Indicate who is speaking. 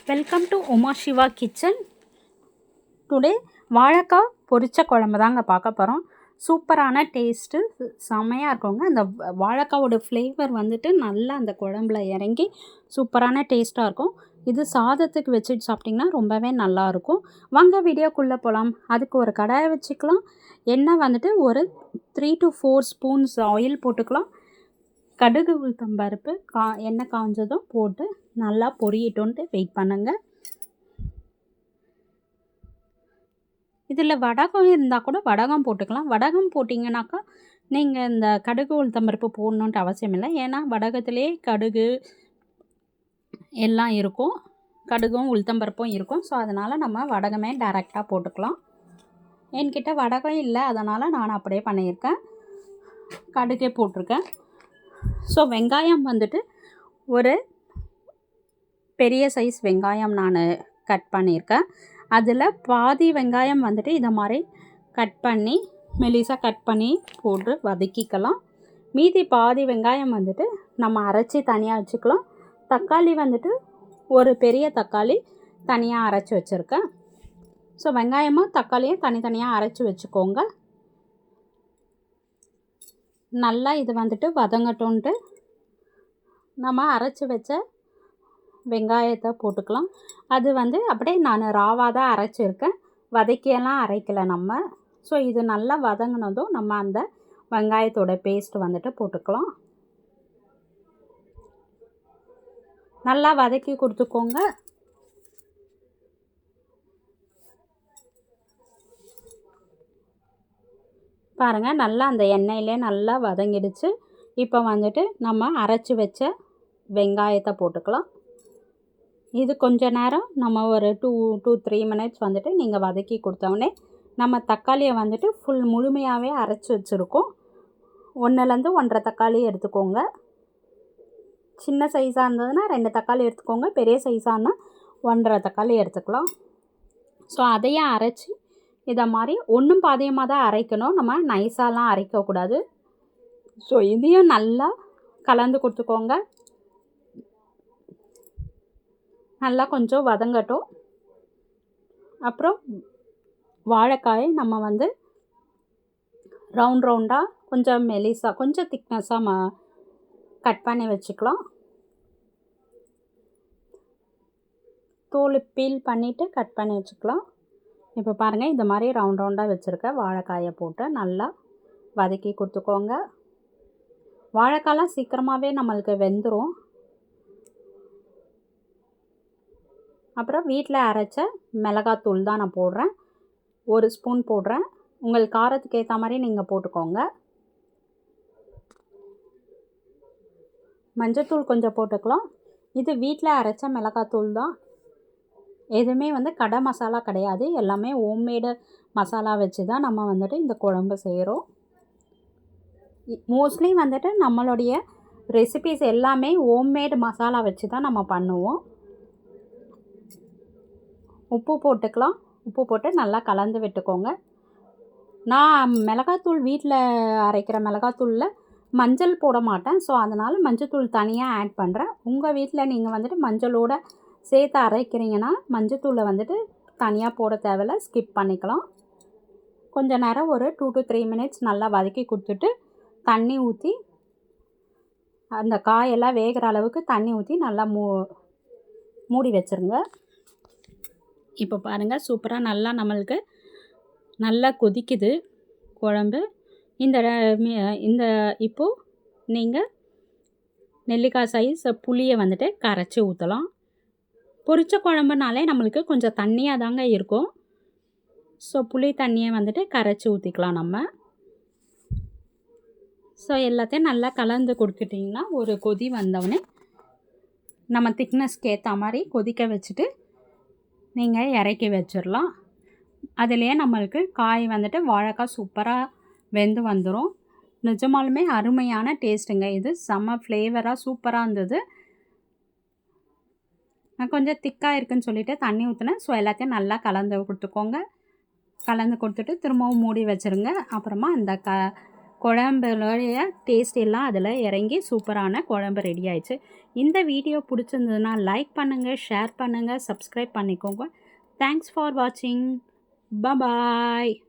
Speaker 1: Welcome to Uma Siva kitchen. Today வாழைக்காய் பொரிச்ச குழம்பு தாங்க பார்க்க போகிறோம். சூப்பரான டேஸ்ட்டு, செம்மையாக இருக்குங்க. அந்த வாழைக்காவோட ஃப்ளேவர் வந்துட்டு நல்லா அந்த குழம்புல இறங்கி சூப்பரான டேஸ்ட்டாக இருக்கும். இது சாதத்துக்கு வச்சுட்டு சாப்பிட்டிங்கன்னா ரொம்பவே நல்லாயிருக்கும். வாங்க வீடியோக்குள்ளே போகலாம். அதுக்கு ஒரு கடாயை வச்சுக்கலாம். எண்ணெய் வந்துட்டு ஒரு 3 to 4 ஸ்பூன்ஸ் ஆயில் போட்டுக்கலாம். கடுகு உளுத்தம்பருப்பு எண்ணெய் காஞ்சதும் போட்டு நல்லா பொரியட்டும்ட்டு வெயிட் பண்ணுங்கள். இதில் வடகம் இருந்தால் கூட வடகம் போட்டுக்கலாம். வடகம் போட்டிங்கனாக்கா நீங்கள் இந்த கடுகு உளுத்தம்பருப்பு போடணுன்ட்டு அவசியம் இல்லை. ஏன்னா வடகத்திலே கடுகு எல்லாம் இருக்கும், கடுகும் உளுத்தம்பருப்பும் இருக்கும். ஸோ அதனால் நம்ம வடகமே டைரெக்டாக போட்டுக்கலாம். என்கிட்ட வடகம் இல்லை, அதனால் நான் அப்படியே பண்ணியிருக்கேன், கடுகே போட்டிருக்கேன். ஸோ வெங்காயம் வந்துட்டு ஒரு பெரிய சைஸ் வெங்காயம் நான் கட் பண்ணியிருக்கேன். அதில் பாதி வெங்காயம் வந்துட்டு இதை மாதிரி கட் பண்ணி மெலிசாக கட் பண்ணி போட்டு வதக்கிக்கலாம். மீதி பாதி வெங்காயம் வந்துட்டு நம்ம அரைச்சி தனியாக வச்சுக்கலாம். தக்காளி வந்துட்டு ஒரு பெரிய தக்காளி தனியாக அரைச்சி வச்சுருக்கேன். ஸோ வெங்காயமும் தக்காளியும் தனித்தனியாக அரைச்சி வச்சுக்கோங்க. நல்லா இது வந்துட்டு வதங்கட்டும்ன்ட்டு நம்ம அரைச்சி வச்ச வெங்காயத்தை போட்டுக்கலாம். அது வந்து அப்படியே நான் ராவாக தான் அரைச்சிருக்கேன், வதக்கியெல்லாம் அரைக்கலை நம்ம. ஸோ இது நல்லா வதங்கினதும் நம்ம அந்த வெங்காயத்தோட பேஸ்ட் வந்துட்டு போட்டுக்கலாம். நல்லா வதக்கி கொடுத்துக்கோங்க. பாருங்கள், நல்லா அந்த எண்ணெயிலே நல்லா வதங்கிடுச்சு. இப்போ வந்துட்டு நம்ம அரைச்சி வச்ச வெங்காயத்தை போட்டுக்கலாம். இது கொஞ்ச நேரம் நம்ம ஒரு 2 to 3 minutes வந்துட்டு நீங்கள் வதக்கி கொடுத்தோடனே நம்ம தக்காளியை வந்துட்டு முழுமையாகவே அரைச்சி வச்சுருக்கோம். 1லேருந்து 1.5 தக்காளி எடுத்துக்கோங்க. சின்ன சைஸாக இருந்ததுன்னா 2 தக்காளி எடுத்துக்கோங்க, பெரிய சைஸானா 1.5 தக்காளி எடுத்துக்கலாம். ஸோ அதையும் அரைச்சி இதை மாதிரி ஒன்றும் பாதியமாக தான் அரைக்கணும், நம்ம நைஸாலாம் அரைக்கக்கூடாது. ஸோ இதையும் நல்லா கலந்து கொடுத்துக்கோங்க. நல்லா கொஞ்சம் வதங்கட்டும். அப்புறம் வாழைக்காயை நம்ம வந்து ரவுண்டாக கொஞ்சம் மெலிசாக கொஞ்சம் திக்னஸாக கட் பண்ணி வச்சுக்கலாம். தோல் பீல் பண்ணிவிட்டு கட் பண்ணி வச்சுக்கலாம். இப்போ பாருங்கள், இந்த மாதிரி ரவுண்டாக வச்சுருக்க வாழைக்காயை போட்டு நல்லா வதக்கி கொடுத்துக்கோங்க. வாழைக்காயெலாம் சீக்கிரமாகவே நம்மளுக்கு வெந்துடும். அப்புறம் வீட்டில் அரைச்ச மிளகாத்தூள் தான் நான் போடுறேன், 1 ஸ்பூன் போடுறேன். உங்கள் காரத்துக்கு ஏற்ற மாதிரி நீங்கள் போட்டுக்கோங்க. மஞ்சத்தூள் கொஞ்சம் போட்டுக்கலாம். இது வீட்டில் அரைச்ச மிளகாத்தூள் தான், எதுவுமே வந்து கடை மசாலா கிடையாது. எல்லாமே ஹோம்மேடு மசாலா வச்சு தான் நம்ம வந்துட்டு இந்த குழம்பு செய்கிறோம். மோஸ்ட்லி வந்துட்டு நம்மளுடைய ரெசிபீஸ் எல்லாமே ஹோம்மேடு மசாலா வச்சு தான் நம்ம பண்ணுவோம். உப்பு போட்டுக்கலாம். உப்பு போட்டு நல்லா கலந்து விட்டுக்கோங்க. நான் மிளகாத்தூள் வீட்டில் அரைக்கிற மிளகாத்தூளில் மஞ்சள் போட மாட்டேன். ஸோ அதனால் மஞ்சத்தூள் தனியாக ஆட் பண்ணுறேன். உங்கள் வீட்டில் நீங்கள் வந்துட்டு மஞ்சளோட சேர்த்து அரைக்கிறீங்கன்னா மஞ்சத்தூளை வந்துட்டு தனியாக போட தேவையில்ல, ஸ்கிப் பண்ணிக்கலாம். கொஞ்ச நேரம் ஒரு 2 to 3 minutes நல்லா வதக்கி கொடுத்துட்டு தண்ணி ஊற்றி அந்த காயெல்லாம் வேகிற அளவுக்கு தண்ணி ஊற்றி நல்லா மூடி வச்சுருங்க. இப்போ பாருங்கள், சூப்பராக நல்லா நம்மளுக்கு நல்லா கொதிக்குது குழம்பு. இந்த இப்போது நீங்கள் நெல்லிக்காய் சைஸ் புளியை வந்துட்டு கரைச்சி ஊற்றலாம். பொரிச்ச குழம்புனாலே நம்மளுக்கு கொஞ்சம் தண்ணியாக தாங்க இருக்கும். ஸோ புளி தண்ணியை வந்துட்டு கரைச்சி ஊற்றிக்கலாம் நம்ம. ஸோ எல்லாத்தையும் நல்லா கலந்து கொடுத்துட்டிங்கன்னா ஒரு கொதி வந்தவுடனே நம்ம திக்னஸ்க்கு ஏற்ற மாதிரி கொதிக்க வச்சுட்டு நீங்கள் இறக்கி வச்சிடலாம். அதுலேயே நம்மளுக்கு காய் வந்துட்டு வாழைக்காய் சூப்பராக வெந்து வந்துடும். நிஜமாலுமே அருமையான டேஸ்ட்டுங்க. இது செம்ம ஃப்ளேவராக சூப்பராக இருந்தது. நான் கொஞ்சம் திக்காக இருக்குதுன்னு சொல்லிவிட்டு தண்ணி ஊற்றினேன். ஸோ எல்லாத்தையும் நல்லா கலந்து கொடுத்துக்கோங்க. கலந்து கொடுத்துட்டு திரும்பவும் மூடி வச்சுருங்க. அப்புறமா அந்த குழம்புடைய டேஸ்ட் எல்லாம் அதில் இறங்கி சூப்பரான குழம்பு ரெடி ஆயிடுச்சு. இந்த வீடியோ பிடிச்சிருந்ததுன்னா லைக் பண்ணுங்கள், ஷேர் பண்ணுங்கள், சப்ஸ்கிரைப் பண்ணிக்கோங்க. தேங்க்ஸ் ஃபார் வாட்சிங். பாய்.